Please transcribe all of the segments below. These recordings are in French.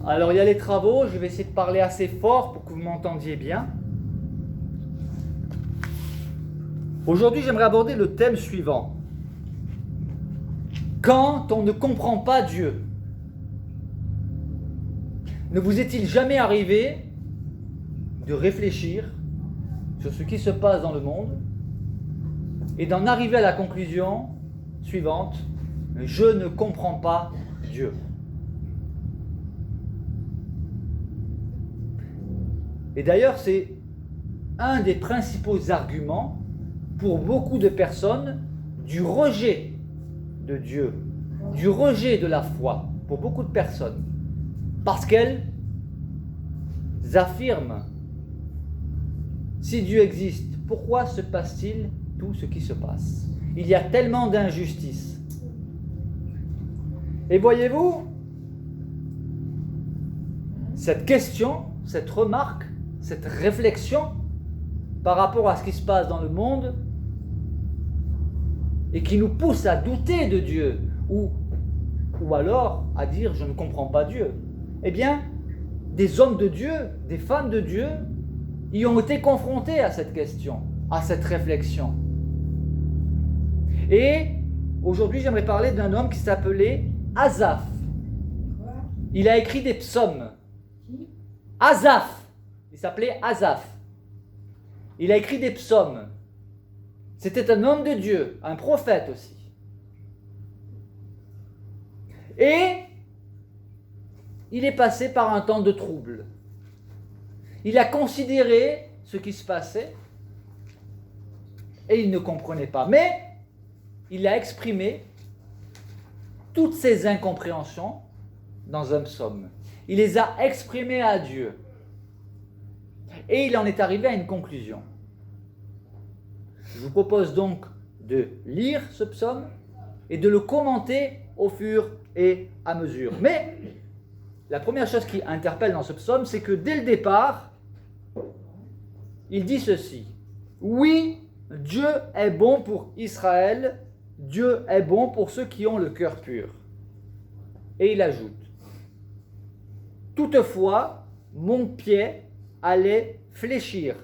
Alors il y a les travaux, je vais essayer de parler assez fort pour que vous m'entendiez bien. Aujourd'hui, j'aimerais aborder le thème suivant. Quand on ne comprend pas Dieu. Ne vous est-il jamais arrivé de réfléchir sur ce qui se passe dans le monde et d'en arriver à la conclusion suivante, je ne comprends pas Dieu. Et d'ailleurs, c'est un des principaux arguments pour beaucoup de personnes du rejet de Dieu, du rejet de la foi, pour beaucoup de personnes. Parce qu'elles affirment, si Dieu existe, pourquoi se passe-t-il tout ce qui se passe? Il y a tellement d'injustices. Et voyez-vous, cette question, cette remarque, cette réflexion par rapport à ce qui se passe dans le monde et qui nous pousse à douter de Dieu ou alors à dire je ne comprends pas Dieu, eh bien, des hommes de Dieu, des femmes de Dieu y ont été confrontés à cette question, à cette réflexion. Et aujourd'hui, j'aimerais parler d'un homme qui s'appelait Asaph. Il a écrit des psaumes. Asaph. Il s'appelait Asaph. Il a écrit des psaumes. C'était un homme de Dieu, un prophète aussi. Et il est passé par un temps de trouble. Il a considéré ce qui se passait et il ne comprenait pas. Mais il a exprimé toutes ses incompréhensions dans un psaume. Il les a exprimées à Dieu. Et il en est arrivé à une conclusion. Je vous propose donc de lire ce psaume et de le commenter au fur et à mesure. Mais la première chose qui interpelle dans ce psaume, c'est que dès le départ, il dit ceci. Oui, Dieu est bon pour Israël, Dieu est bon pour ceux qui ont le cœur pur. Et il ajoute, toutefois, mon pied allait fléchir,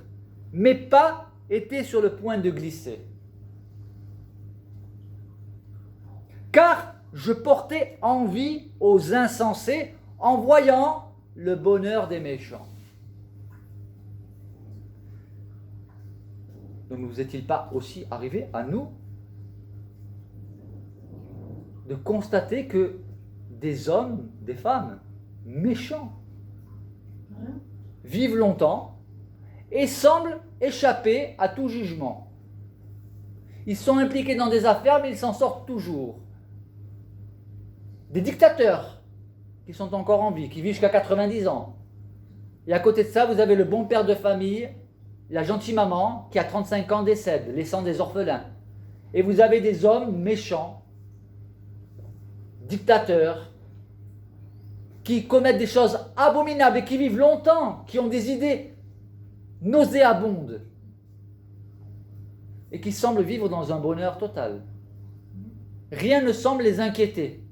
mes pas étaient sur le point de glisser. Car je portais envie aux insensés en voyant le bonheur des méchants. Donc ne vous est-il pas aussi arrivé à nous de constater que des hommes, des femmes méchants vivent longtemps et semblent échapper à tout jugement. Ils sont impliqués dans des affaires, mais ils s'en sortent toujours. Des dictateurs qui sont encore en vie, qui vivent jusqu'à 90 ans. Et à côté de ça, vous avez le bon père de famille, la gentille maman qui à 35 ans décède, laissant des orphelins. Et vous avez des hommes méchants, dictateurs, qui commettent des choses abominables et qui vivent longtemps, qui ont des idées nauséabondes et qui semblent vivre dans un bonheur total. Rien ne semble les inquiéter.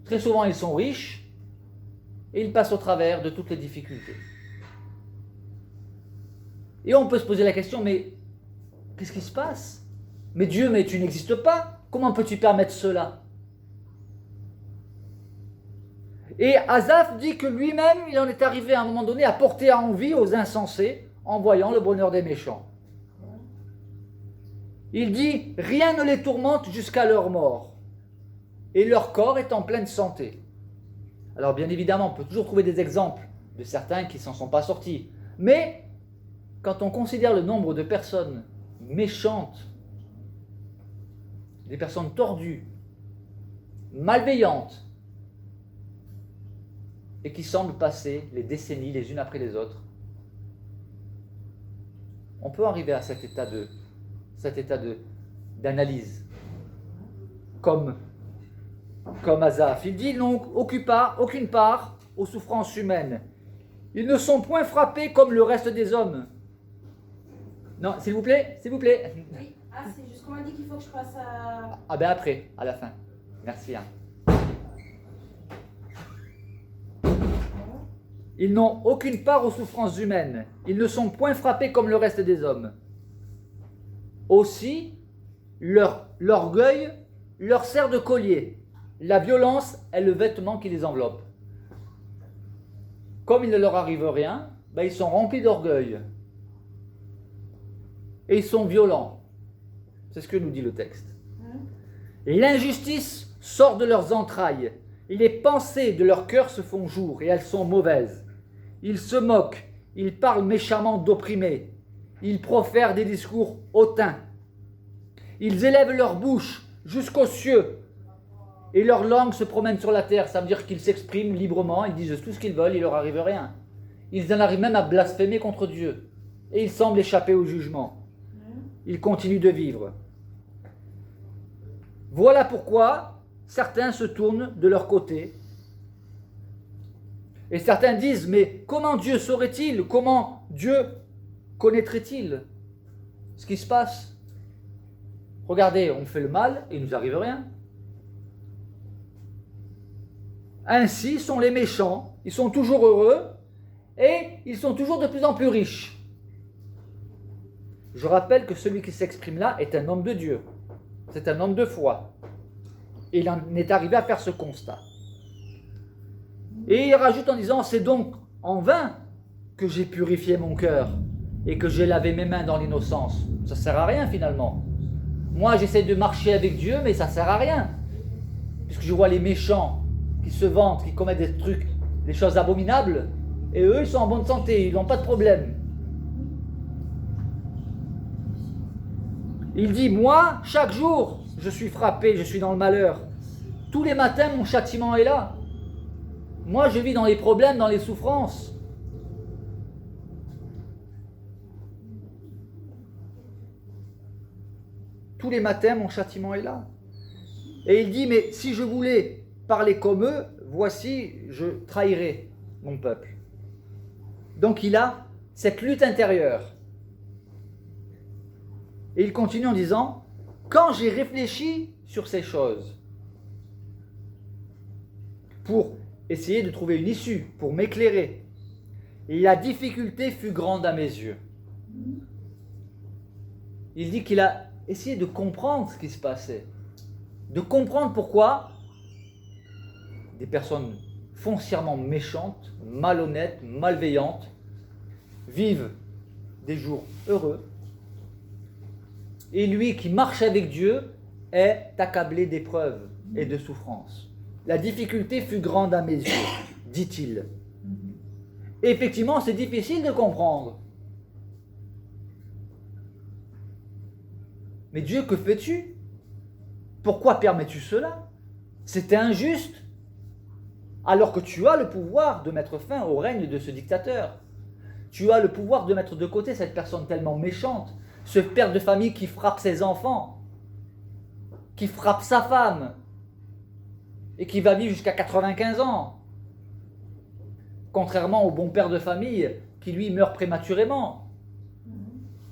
Très souvent, ils sont riches et ils passent au travers de toutes les difficultés. Et on peut se poser la question, mais qu'est-ce qui se passe? Mais Dieu, mais tu n'existes pas. Comment peux-tu permettre cela? Et Asaph dit que lui-même, il en est arrivé à un moment donné à porter envie aux insensés en voyant le bonheur des méchants. Il dit, rien ne les tourmente jusqu'à leur mort, et leur corps est en pleine santé. Alors bien évidemment, on peut toujours trouver des exemples de certains qui ne s'en sont pas sortis, mais quand on considère le nombre de personnes méchantes, des personnes tordues, malveillantes, et qui semblent passer les décennies les unes après les autres, on peut arriver à cet état d'analyse, comme Asaph. Il dit, ils n'ont aucune part aux souffrances humaines. Ils ne sont point frappés comme le reste des hommes. Non, s'il vous plaît. Oui, c'est juste qu'on m'a dit qu'il faut que je passe à... Ah ben après, à la fin. Merci. Ils n'ont aucune part aux souffrances humaines. Ils ne sont point frappés comme le reste des hommes. Aussi, l'orgueil leur sert de collier. La violence est le vêtement qui les enveloppe. Comme il ne leur arrive rien, ils sont remplis d'orgueil. Et ils sont violents. C'est ce que nous dit le texte. Et l'injustice sort de leurs entrailles. Et les pensées de leur cœur se font jour, et elles sont mauvaises. Ils se moquent, ils parlent méchamment d'opprimés. Ils profèrent des discours hautains. Ils élèvent leur bouche jusqu'aux cieux. Et leur langue se promène sur la terre. Ça veut dire qu'ils s'expriment librement, ils disent tout ce qu'ils veulent, il ne leur arrive rien. Ils en arrivent même à blasphémer contre Dieu. Et ils semblent échapper au jugement. Ils continuent de vivre. Voilà pourquoi certains se tournent de leur côté. Et certains disent, mais comment Dieu saurait-il? Comment Dieu connaîtrait-il ce qui se passe? Regardez, on fait le mal et il ne nous arrive rien. Ainsi sont les méchants, ils sont toujours heureux et ils sont toujours de plus en plus riches. Je rappelle que celui qui s'exprime là est un homme de Dieu. C'est un homme de foi. Et il en est arrivé à faire ce constat. Et il rajoute en disant, c'est donc en vain que j'ai purifié mon cœur et que j'ai lavé mes mains dans l'innocence. Ça ne sert à rien finalement. Moi j'essaie de marcher avec Dieu, mais ça ne sert à rien. Puisque je vois les méchants qui se vantent, qui commettent des trucs, des choses abominables, et eux ils sont en bonne santé, ils n'ont pas de problème. Il dit, moi, chaque jour, je suis frappé, je suis dans le malheur. Tous les matins, mon châtiment est là. Moi, je vis dans les problèmes, dans les souffrances. Tous les matins, mon châtiment est là. Et il dit, mais si je voulais parler comme eux, voici, je trahirais mon peuple. Donc il a cette lutte intérieure. Et il continue en disant, quand j'ai réfléchi sur ces choses, pour essayer de trouver une issue, pour m'éclairer, la difficulté fut grande à mes yeux. Il dit qu'il a essayé de comprendre ce qui se passait, de comprendre pourquoi des personnes foncièrement méchantes, malhonnêtes, malveillantes, vivent des jours heureux, et lui qui marche avec Dieu est accablé d'épreuves et de souffrances. La difficulté fut grande à mes yeux, dit-il. Et effectivement, c'est difficile de comprendre. Mais Dieu, que fais-tu? Pourquoi permets-tu cela? C'est injuste. Alors que tu as le pouvoir de mettre fin au règne de ce dictateur. Tu as le pouvoir de mettre de côté cette personne tellement méchante, ce père de famille qui frappe ses enfants, qui frappe sa femme, et qui va vivre jusqu'à 95 ans. Contrairement au bon père de famille qui lui meurt prématurément.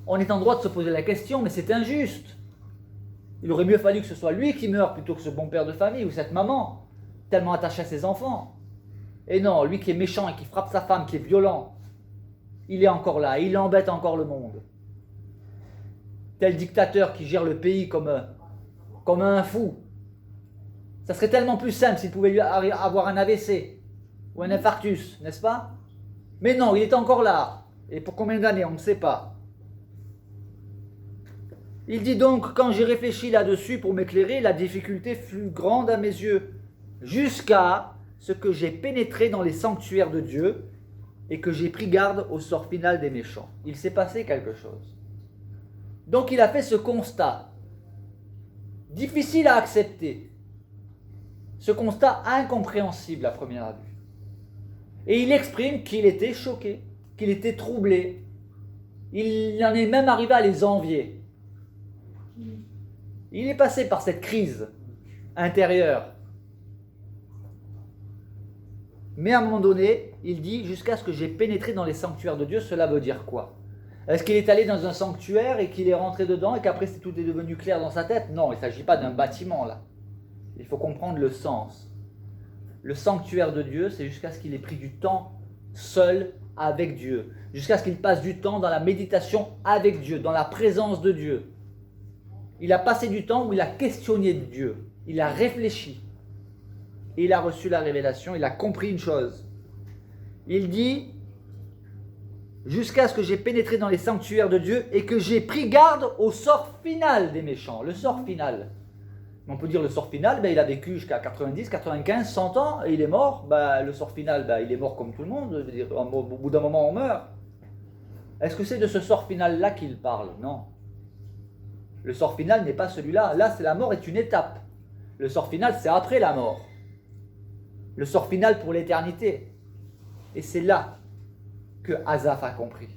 On est en droit de se poser la question, mais c'est injuste. Il aurait mieux fallu que ce soit lui qui meure plutôt que ce bon père de famille ou cette maman, tellement attachée à ses enfants. Et non, lui qui est méchant et qui frappe sa femme, qui est violent, il est encore là, il embête encore le monde. Tel dictateur qui gère le pays comme un fou. Ça serait tellement plus simple s'il pouvait lui avoir un AVC ou un infarctus, n'est-ce pas? Mais non, il est encore là. Et pour combien d'années, on ne sait pas. Il dit donc, quand j'ai réfléchi là-dessus pour m'éclairer, la difficulté fut grande à mes yeux, jusqu'à ce que j'ai pénétré dans les sanctuaires de Dieu et que j'ai pris garde au sort final des méchants. Il s'est passé quelque chose. Donc il a fait ce constat, difficile à accepter, ce constat incompréhensible à première vue. Et il exprime qu'il était choqué, qu'il était troublé. Il en est même arrivé à les envier. Il est passé par cette crise intérieure. Mais à un moment donné, il dit, jusqu'à ce que j'ai pénétré dans les sanctuaires de Dieu, cela veut dire quoi? Est-ce qu'il est allé dans un sanctuaire et qu'il est rentré dedans et qu'après tout est devenu clair dans sa tête? Non, il ne s'agit pas d'un bâtiment là. Il faut comprendre le sens. Le sanctuaire de Dieu, c'est jusqu'à ce qu'il ait pris du temps seul avec Dieu, jusqu'à ce qu'il passe du temps dans la méditation avec Dieu, dans la présence de Dieu. Il a passé du temps où il a questionné Dieu, il a réfléchi, et il a reçu la révélation, il a compris une chose. Il dit, jusqu'à ce que j'ai pénétré dans les sanctuaires de Dieu et que j'ai pris garde au sort final des méchants. Le sort final. On peut dire le sort final, il a vécu jusqu'à 90, 95, 100 ans et il est mort. Le sort final, il est mort comme tout le monde. Je veux dire, au bout d'un moment, on meurt. Est-ce que c'est de ce sort final-là qu'il parle? Non. Le sort final n'est pas celui-là. Là, c'est la mort est une étape. Le sort final, c'est après la mort. Le sort final pour l'éternité. Et c'est là que Asaph a compris.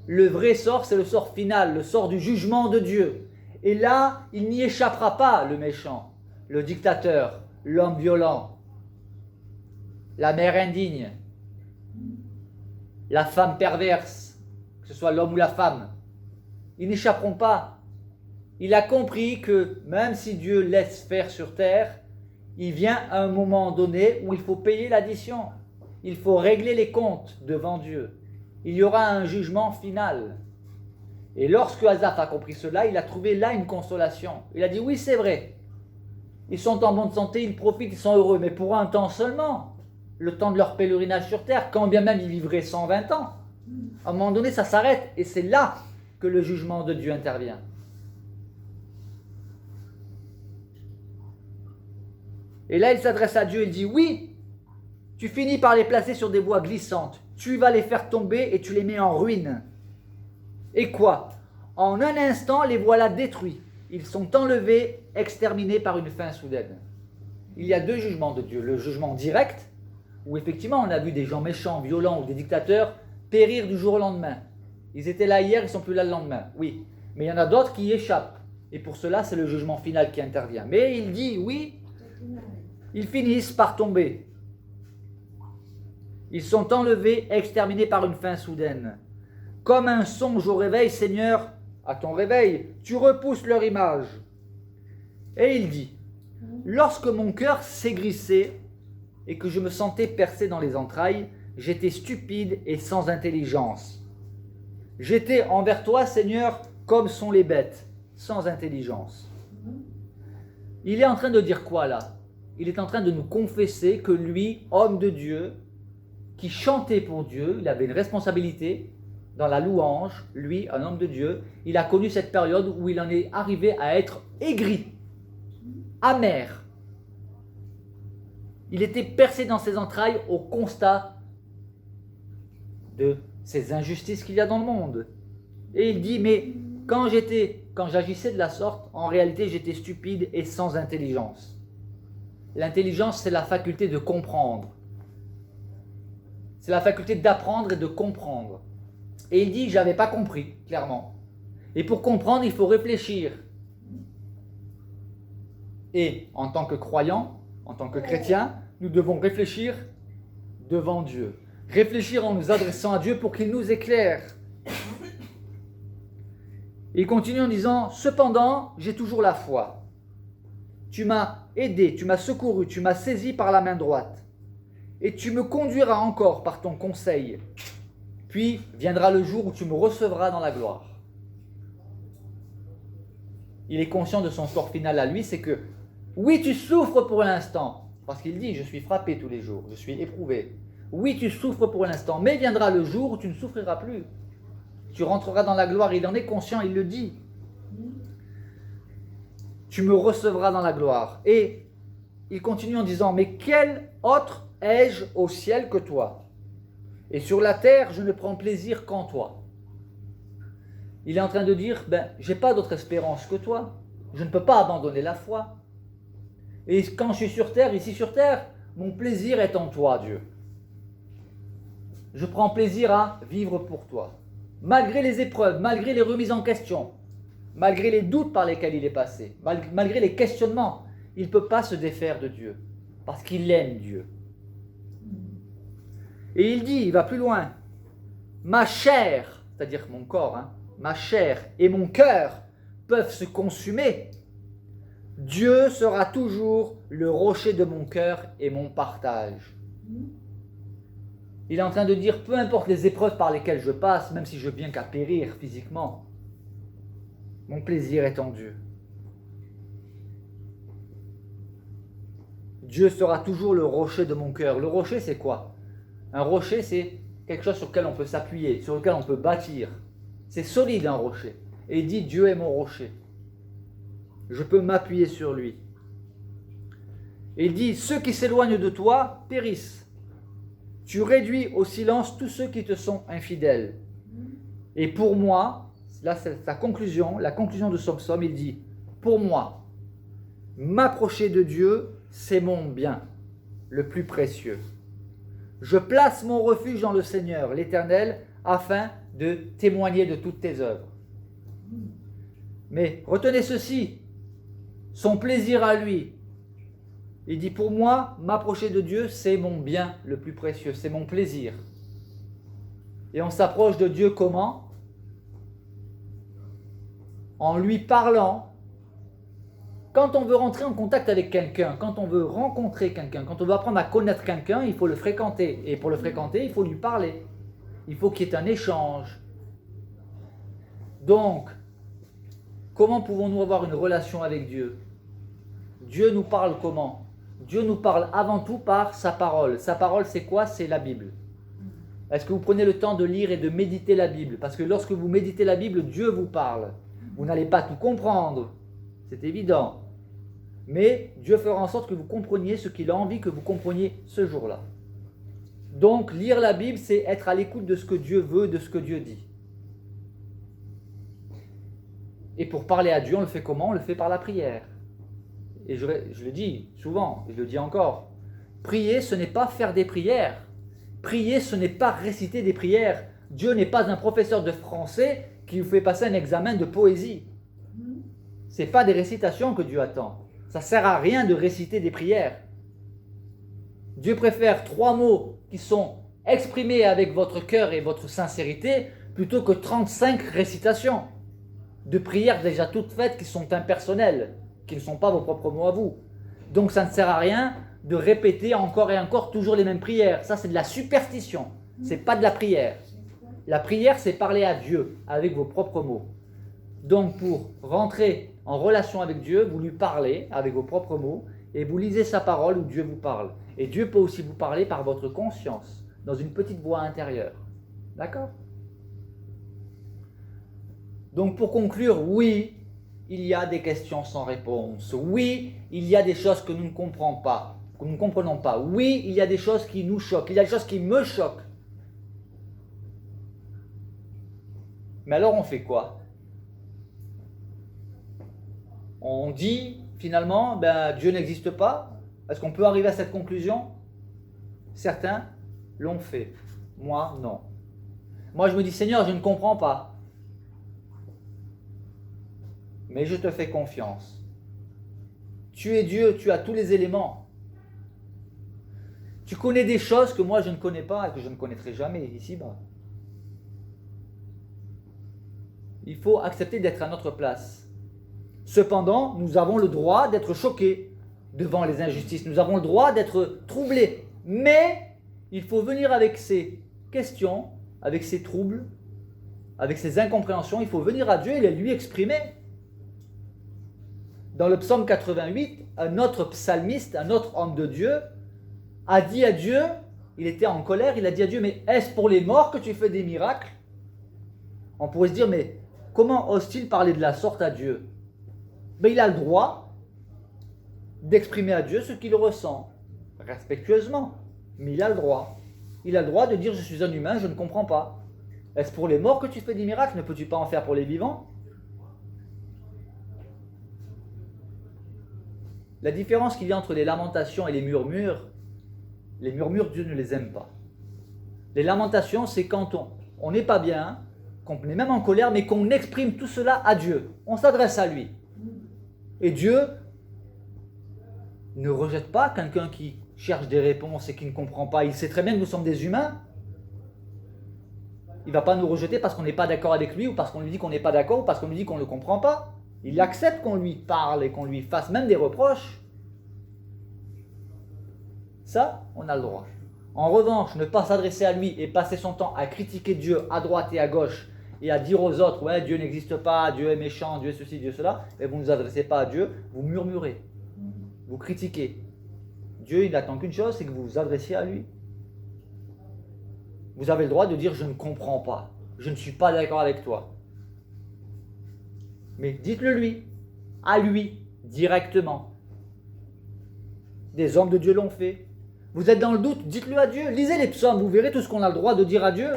Le vrai sort, c'est le sort final, le sort du jugement de Dieu. Et là, il n'y échappera pas, le méchant, le dictateur, l'homme violent, la mère indigne, la femme perverse, que ce soit l'homme ou la femme. Ils n'échapperont pas. Il a compris que même si Dieu laisse faire sur terre, il vient à un moment donné où il faut payer l'addition. Il faut régler les comptes devant Dieu. Il y aura un jugement final. Et lorsque Asaph a compris cela, il a trouvé là une consolation. Il a dit, oui, c'est vrai. Ils sont en bonne santé, ils profitent, ils sont heureux, mais pour un temps seulement. Le temps de leur pèlerinage sur terre, quand bien même ils vivraient 120 ans. À un moment donné, ça s'arrête. Et c'est là que le jugement de Dieu intervient. Et là, il s'adresse à Dieu, il dit, oui, tu finis par les placer sur des voies glissantes. Tu vas les faire tomber et tu les mets en ruine. Et quoi? En un instant, les voilà détruits. Ils sont enlevés, exterminés par une fin soudaine. Il y a deux jugements de Dieu. Le jugement direct, où effectivement on a vu des gens méchants, violents ou des dictateurs périr du jour au lendemain. Ils étaient là hier, ils ne sont plus là le lendemain. Oui, mais il y en a d'autres qui y échappent. Et pour cela, c'est le jugement final qui intervient. Mais il dit, oui, ils finissent par tomber. Ils sont enlevés, exterminés par une fin soudaine. Comme un songe au réveil, Seigneur, à ton réveil, tu repousses leur image. Et il dit, lorsque mon cœur s'aigrissait et que je me sentais percé dans les entrailles, j'étais stupide et sans intelligence. J'étais envers toi, Seigneur, comme sont les bêtes, sans intelligence. Il est en train de dire quoi là? Il est en train de nous confesser que lui, homme de Dieu, qui chantait pour Dieu, il avait une responsabilité dans la louange, lui, un homme de Dieu, il a connu cette période où il en est arrivé à être aigri, amer. Il était percé dans ses entrailles au constat de ces injustices qu'il y a dans le monde. Et il dit, mais quand j'agissais de la sorte, en réalité j'étais stupide et sans intelligence. L'intelligence, c'est la faculté de comprendre. C'est la faculté d'apprendre et de comprendre. Et il dit, je n'avais pas compris, clairement. Et pour comprendre, il faut réfléchir. Et en tant que croyants, en tant que chrétiens, nous devons réfléchir devant Dieu. Réfléchir en nous adressant à Dieu pour qu'il nous éclaire. Il continue en disant, cependant, j'ai toujours la foi. Tu m'as aidé, tu m'as secouru, tu m'as saisi par la main droite. Et tu me conduiras encore par ton conseil. Puis viendra le jour où tu me recevras dans la gloire. Il est conscient de son sort final à lui, c'est que, oui, tu souffres pour l'instant, parce qu'il dit, je suis frappé tous les jours, je suis éprouvé. Oui, tu souffres pour l'instant, mais viendra le jour où tu ne souffriras plus. Tu rentreras dans la gloire, il en est conscient, il le dit. Tu me recevras dans la gloire. Et il continue en disant, mais quel autre ai-je au ciel que toi? Et sur la terre, je ne prends plaisir qu'en toi. Il est en train de dire, j'ai pas d'autre espérance que toi. Je ne peux pas abandonner la foi. Et quand je suis sur terre, ici sur terre, mon plaisir est en toi, Dieu. Je prends plaisir à vivre pour toi. Malgré les épreuves, malgré les remises en question, malgré les doutes par lesquels il est passé, malgré les questionnements, il ne peut pas se défaire de Dieu, parce qu'il aime Dieu. Et il dit, il va plus loin, ma chair, c'est-à-dire mon corps, ma chair et mon cœur peuvent se consumer. Dieu sera toujours le rocher de mon cœur et mon partage. Il est en train de dire, peu importe les épreuves par lesquelles je passe, même si je viens qu'à périr physiquement, mon plaisir est en Dieu. Dieu sera toujours le rocher de mon cœur. Le rocher, c'est quoi? Un rocher, c'est quelque chose sur lequel on peut s'appuyer, sur lequel on peut bâtir. C'est solide, un rocher. Et il dit, Dieu est mon rocher. Je peux m'appuyer sur lui. Et il dit, ceux qui s'éloignent de toi périssent. Tu réduis au silence tous ceux qui te sont infidèles. Et pour moi, là c'est sa conclusion, la conclusion de son psaume, il dit, pour moi, m'approcher de Dieu, c'est mon bien, le plus précieux. Je place mon refuge dans le Seigneur, l'Éternel, afin de témoigner de toutes tes œuvres. Mais retenez ceci, son plaisir à lui. Il dit, pour moi, m'approcher de Dieu, c'est mon bien le plus précieux, c'est mon plaisir. Et on s'approche de Dieu comment? En lui parlant. Quand on veut rentrer en contact avec quelqu'un, quand on veut rencontrer quelqu'un, quand on veut apprendre à connaître quelqu'un, il faut le fréquenter. Et pour le fréquenter, il faut lui parler. Il faut qu'il y ait un échange. Donc, comment pouvons-nous avoir une relation avec Dieu? Dieu nous parle comment? Dieu nous parle avant tout par sa parole. Sa parole, c'est quoi? C'est la Bible. Est-ce que vous prenez le temps de lire et de méditer la Bible? Parce que lorsque vous méditez la Bible, Dieu vous parle. Vous n'allez pas tout comprendre, c'est évident. Mais Dieu fera en sorte que vous compreniez ce qu'il a envie que vous compreniez ce jour-là. Donc, lire la Bible, c'est être à l'écoute de ce que Dieu veut, de ce que Dieu dit. Et pour parler à Dieu, on le fait comment? On le fait par la prière. Et je le dis souvent, et je le dis encore, prier, ce n'est pas faire des prières. Prier, ce n'est pas réciter des prières. Dieu n'est pas un professeur de français qui vous fait passer un examen de poésie. Ce n'est pas des récitations que Dieu attend. Ça ne sert à rien de réciter des prières. Dieu préfère 3 mots qui sont exprimés avec votre cœur et votre sincérité plutôt que 35 récitations de prières déjà toutes faites qui sont impersonnelles, qui ne sont pas vos propres mots à vous. Donc ça ne sert à rien de répéter encore et encore toujours les mêmes prières. Ça, c'est de la superstition. Ce n'est pas de la prière. La prière, c'est parler à Dieu avec vos propres mots. Donc pour rentrer en relation avec Dieu, vous lui parlez avec vos propres mots et vous lisez sa parole où Dieu vous parle. Et Dieu peut aussi vous parler par votre conscience, dans une petite voix intérieure. D'accord? Donc pour conclure, oui, il y a des questions sans réponse. Oui, il y a des choses que nous ne comprenons pas. Que nous ne comprenons pas. Oui, il y a des choses qui nous choquent. Il y a des choses qui me choquent. Mais alors on fait quoi? On dit finalement, Dieu n'existe pas. Est-ce qu'on peut arriver à cette conclusion? Certains l'ont fait. Moi, non. Moi, je me dis, Seigneur, je ne comprends pas. Mais je te fais confiance. Tu es Dieu, tu as tous les éléments. Tu connais des choses que moi je ne connais pas et que je ne connaîtrai jamais ici-bas. Il faut accepter d'être à notre place. Cependant, nous avons le droit d'être choqués devant les injustices. Nous avons le droit d'être troublés. Mais il faut venir avec ces questions, avec ces troubles, avec ces incompréhensions. Il faut venir à Dieu et les lui exprimer. Dans le psaume 88, un autre psalmiste, un autre homme de Dieu, a dit à Dieu, il était en colère, il a dit à Dieu, mais est-ce pour les morts que tu fais des miracles? On pourrait se dire, mais comment ose-t-il parler de la sorte à Dieu? Il a le droit d'exprimer à Dieu ce qu'il ressent, respectueusement, mais il a le droit. Il a le droit de dire, je suis un humain, je ne comprends pas. Est-ce pour les morts que tu fais des miracles? Ne peux-tu pas en faire pour les vivants? La différence qu'il y a entre les lamentations et les murmures, Dieu ne les aime pas. Les lamentations, c'est quand on n'est pas bien, qu'on est même en colère, mais qu'on exprime tout cela à Dieu. On s'adresse à lui. Et Dieu ne rejette pas quelqu'un qui cherche des réponses et qui ne comprend pas. Il sait très bien que nous sommes des humains. Il ne va pas nous rejeter parce qu'on n'est pas d'accord avec lui ou parce qu'on lui dit qu'on n'est pas d'accord ou parce qu'on lui dit qu'on ne le comprend pas. Il accepte qu'on lui parle et qu'on lui fasse même des reproches. Ça, on a le droit. En revanche, ne pas s'adresser à lui et passer son temps à critiquer Dieu à droite et à gauche et à dire aux autres, ouais, Dieu n'existe pas, Dieu est méchant, Dieu est ceci, Dieu cela, et vous ne vous adressez pas à Dieu, vous murmurez, vous critiquez. Dieu, il n'attend qu'une chose, c'est que vous vous adressiez à lui. Vous avez le droit de dire, je ne comprends pas, je ne suis pas d'accord avec toi. Mais dites-le lui, à lui, directement. Des hommes de Dieu l'ont fait. Vous êtes dans le doute, dites-le à Dieu. Lisez les psaumes, vous verrez tout ce qu'on a le droit de dire à Dieu.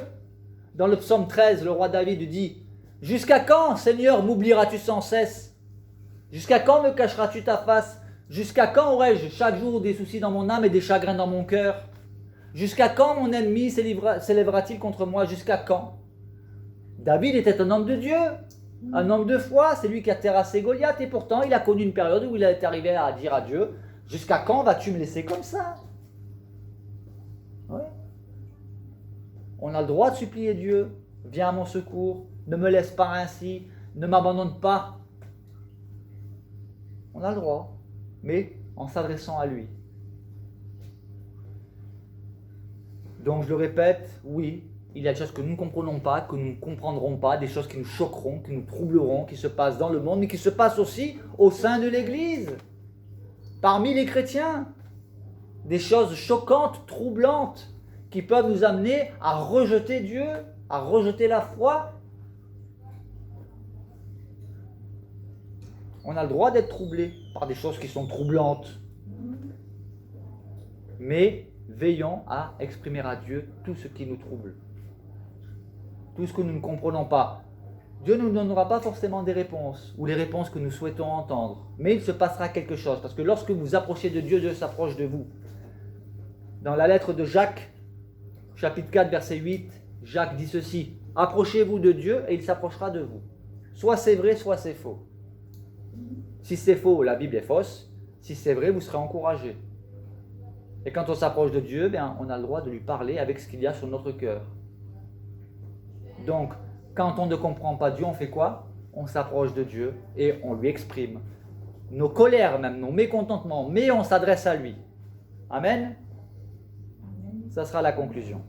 Dans le psaume 13, le roi David dit « Jusqu'à quand, Seigneur, m'oublieras-tu sans cesse? Jusqu'à quand me cacheras-tu ta face? Jusqu'à quand aurai-je chaque jour des soucis dans mon âme et des chagrins dans mon cœur? Jusqu'à quand mon ennemi s'élèvera-t-il contre moi? Jusqu'à quand ?» David était un homme de Dieu, un homme de foi, c'est lui qui a terrassé Goliath, et pourtant il a connu une période où il est arrivé à dire à Dieu « Jusqu'à quand vas-tu me laisser comme ça ?» Oui. On a le droit de supplier Dieu, viens à mon secours, ne me laisse pas ainsi, ne m'abandonne pas. On a le droit, mais en s'adressant à lui. Donc je le répète, oui, il y a des choses que nous ne comprenons pas, que nous ne comprendrons pas, des choses qui nous choqueront, qui nous troubleront, qui se passent dans le monde, mais qui se passent aussi au sein de l'Église, parmi les chrétiens. Des choses choquantes, troublantes, qui peuvent nous amener à rejeter Dieu, à rejeter la foi. On a le droit d'être troublé par des choses qui sont troublantes. Mais veillons à exprimer à Dieu tout ce qui nous trouble. Tout ce que nous ne comprenons pas. Dieu ne nous donnera pas forcément des réponses, ou les réponses que nous souhaitons entendre. Mais il se passera quelque chose, parce que lorsque vous approchez de Dieu, Dieu s'approche de vous. Dans la lettre de Jacques, chapitre 4, verset 8, Jacques dit ceci, « Approchez-vous de Dieu et il s'approchera de vous. » Soit c'est vrai, soit c'est faux. Si c'est faux, la Bible est fausse. Si c'est vrai, vous serez encouragé. Et quand on s'approche de Dieu, bien, on a le droit de lui parler avec ce qu'il y a sur notre cœur. Donc, quand on ne comprend pas Dieu, on fait quoi? On s'approche de Dieu et on lui exprime nos colères, même nos mécontentements, mais on s'adresse à lui. Amen. Ça sera la conclusion.